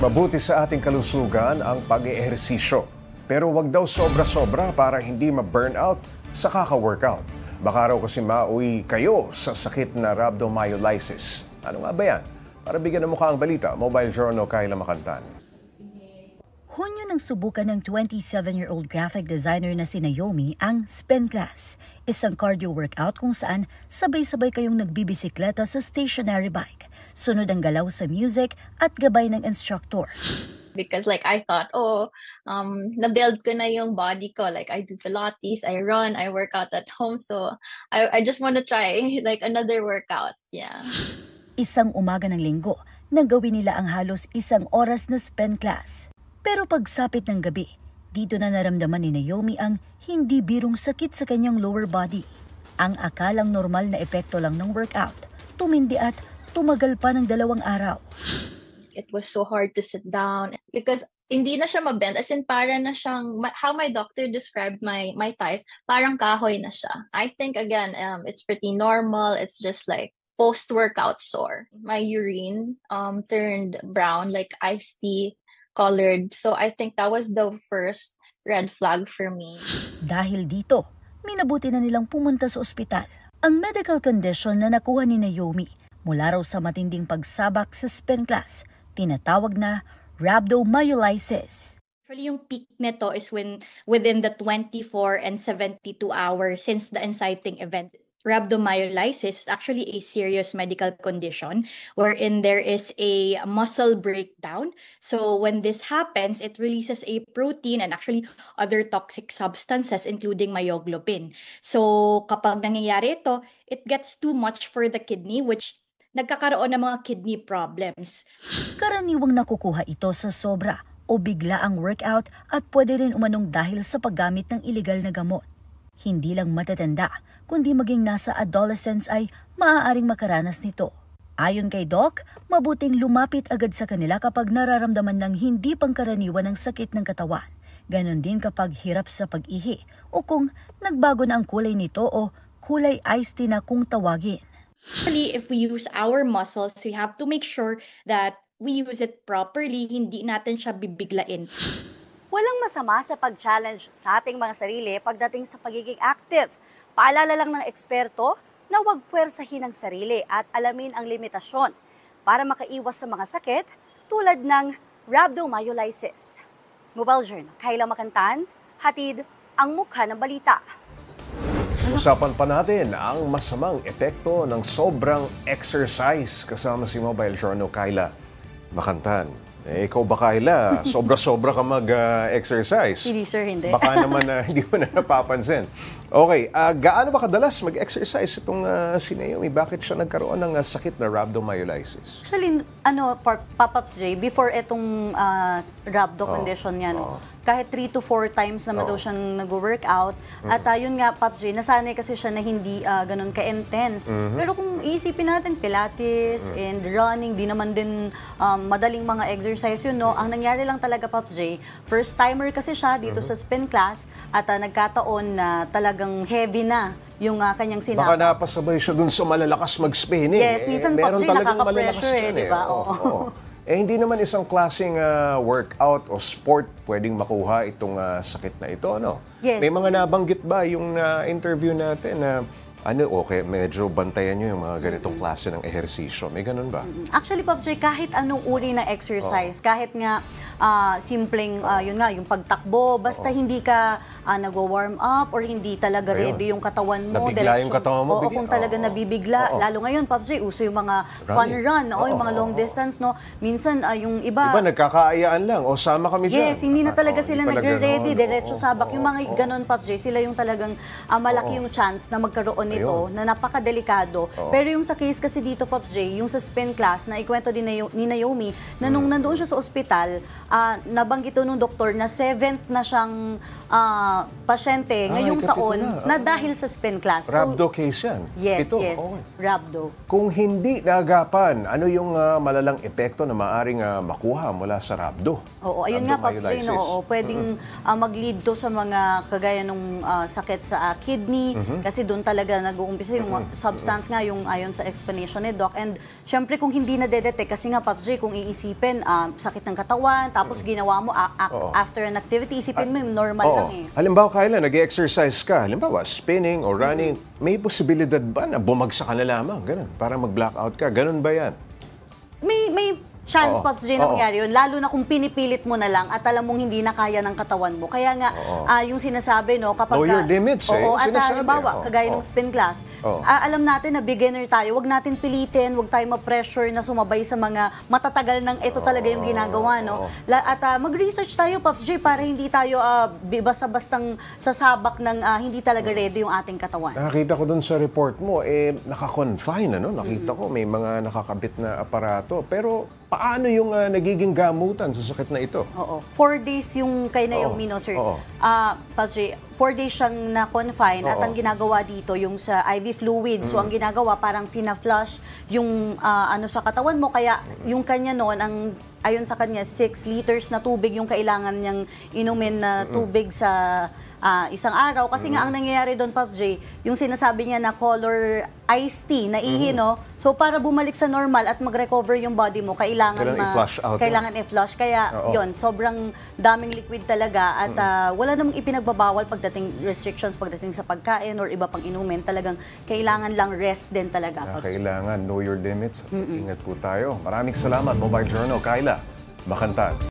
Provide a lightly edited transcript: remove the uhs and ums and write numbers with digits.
Mabuti sa ating kalusugan ang pag-eehersisyo. Pero wag daw sobra-sobra para hindi ma-burnout sa kaka-workout. Baka raw kasi mauwi kayo sa sakit na rhabdomyolysis. Ano nga ba yan? Para bigyan ng mukha ang balita, Mobile Journal, Kayla Macantan. Hunyo nang subukan ng 27-year-old graphic designer na si Naomi ang spin class, isang cardio workout kung saan sabay-sabay kayong nagbibisikleta sa stationary bike. Sunod ang galaw sa music at gabay ng instructor. Because I thought, na-build ko na yung body ko. I do Pilates, I run, I work out at home. So I just want to try another workout. Yeah. Isang umaga ng linggo, nagawin nila ang halos 1 oras na spin class. Pero pagsapit ng gabi, dito na naramdaman ni Naomi ang hindi birong sakit sa kanyang lower body. Ang akalang normal na epekto lang ng workout, tumindi at tumagal pa ng 2 araw. It was so hard to sit down because hindi na siya mabend. As in, para na siyang, how my doctor described my thighs, parang kahoy na siya. I think, again, it's pretty normal. It's just post-workout sore. My urine turned brown, iced tea colored. So I think that was the first red flag for me. Dahil dito, minabuti na nilang pumunta sa ospital. Ang medical condition na nakuha ni Naomi mula raw sa matinding pagsabak sa spin class, tinatawag na rhabdomyolysis. Actually, yung peak nito is within the 24 and 72 hours since the inciting event. Rhabdomyolysis is actually a serious medical condition wherein there is a muscle breakdown. So when this happens, it releases a protein and actually other toxic substances including myoglobin. So kapag nangyayari ito, it gets too much for the kidney which nagkakaroon ng mga kidney problems. Karaniwang nakukuha ito sa sobra o bigla ang workout at pwede rin umanong dahil sa paggamit ng iligal na gamot. Hindi lang matatanda, kundi maging nasa adolescence ay maaaring makaranas nito. Ayon kay Doc, mabuting lumapit agad sa kanila kapag nararamdaman ng hindi pangkaraniwan ng sakit ng katawan. Ganon din kapag hirap sa pag-ihi o kung nagbago na ang kulay nito o kulay iced tea na kung tawagin. Actually, if we use our muscles, we have to make sure that we use it properly, hindi natin siya bibiglain. Walang masama sa pag-challenge sa ating mga sarili pagdating sa pagiging active. Paalala lang ng eksperto na huwag puwersahin ang sarili at alamin ang limitasyon para makaiwas sa mga sakit tulad ng rhabdomyolysis. Mobile Journal, Kayla Macantan, hatid ang mukha ng balita. Usapan pa natin ang masamang epekto ng sobrang exercise kasama si Mobile Journal, Kayla Macantan. Ikaw ba, Kayla, sobra-sobra ka mag-exercise? Hindi, sir, hindi. Baka naman hindi mo na napapansin. Okay, gaano ba kadalas mag-exercise itong si Naomi? Bakit siya nagkaroon ng sakit na rhabdomyolysis? Actually, Papaps J, before itong rhabdo condition niya, kahit 3 to 4 times naman daw siyang nag-workout. At yun nga, Paps J, nasanay kasi siya na hindi ganun ka-intense. Pero kung iisipin natin, Pilates and running, di naman din madaling mga exercise yun, no? Ang nangyari lang talaga, Paps J, first-timer kasi siya dito sa spin class at nagkataon na talagang heavy na yung kanyang sinapa. Baka napasabay siya dun sa malalakas mag-spinning. Yes, minsan, Paps J, nakaka-pressure di ba? Hindi naman isang klaseng workout o sport pwedeng makuha itong sakit na ito, no? Yes. May mga nabanggit ba yung interview natin na okay, medyo bantayan nyo yung mga ganitong klase ng ehersisyo? May ganun ba? Actually, Pops Ray, kahit anong uri na exercise, kahit nga simpleng, yun nga, yung pagtakbo, basta hindi ka nag-warm up or hindi talaga ready yung katawan mo. Nabigla yung katawan mo? Oo, kung talaga nabibigla. Lalo ngayon, Pops Ray, uso yung mga fun run, yung mga long distance, no? Minsan, yung iba nagkakaayaan lang, o sama kami dyan. Yes, hindi na talaga sila nagre-ready, diretso sabak. Yung mga ganun, Pops Ray, sila yung talagang malaki yung chance na magkaroon nito na napakadelikado. Pero yung sa case kasi dito, Pops J, yung sa spin class, na ikwento din ni Naomi, na nung nandoon siya sa ospital, nabanggit nung doktor na 7th na siyang pasyente ngayong taon na dahil sa spin class. Rhabdo case yan? Yes, yes. Rhabdo. Kung hindi naagapan, ano yung malalang epekto na maaring makuha mula sa rhabdo? Oo, ayun nga, Pops J, pwedeng mag-lead to sa mga kagaya nung sakit sa kidney, kasi doon talaga nag-uumpisa yung substance nga, yung ayon sa explanation ni Doc. And syempre kung hindi na-detect, kasi nga Pops J, kung iisipin, sakit ng katawan, tapos ginawa mo after an activity, isipin mo yung normal lang eh. Halimbawa, Kyla, nag-exercise ka, halimbawa, spinning or running, may posibilidad ba na bumagsak ka na lamang? Ganun, para mag-blackout ka. Ganun ba yan? May chance, Pops J, na mangyari yun. Lalo na kung pinipilit mo na lang at alam mong hindi na kaya ng katawan mo. Kaya nga, yung sinasabi, no, kapag... Know your limits, Oo, at sinasabi. halimbawa, kagaya ng spin class, alam natin na beginner tayo, wag natin pilitin, wag tayo ma-pressure na sumabay sa mga matatagal ng ito talaga yung ginagawa, no? At mag-research tayo, Pops J, para hindi tayo basta-bastang sasabak ng hindi talaga ready yung ating katawan. Nakakita ko dun sa report mo, naka-confine, ano? Nakita ko, may mga nakakabit na aparato. Pero paano yung nagiging gamutan sa sakit na ito? Oo. 4 days yung kay Naomi, no, sir? Pops J, 4 days siyang na-confine at ang ginagawa dito yung sa IV fluid. So ang ginagawa parang fina-flush yung ano sa katawan mo. Kaya yung kanya noon, ayon sa kanya, 6 liters na tubig yung kailangan niyang inumin na tubig sa isang araw. Kasi nga ang nangyayari doon, Pops J, yung sinasabi niya na color iced tea, na ihi, no? So para bumalik sa normal at mag-recover yung body mo, kailangan i-flush out. Kailangan i-flush. Kaya yon, sobrang daming liquid talaga at wala namang ipinagbabawal pagdating restrictions, pagdating sa pagkain or iba pang inumin. Talagang kailangan lang rest din talaga. Kailangan know your limits. Ingat po tayo. Maraming salamat, Mobile Journal. Kyla Bacantan.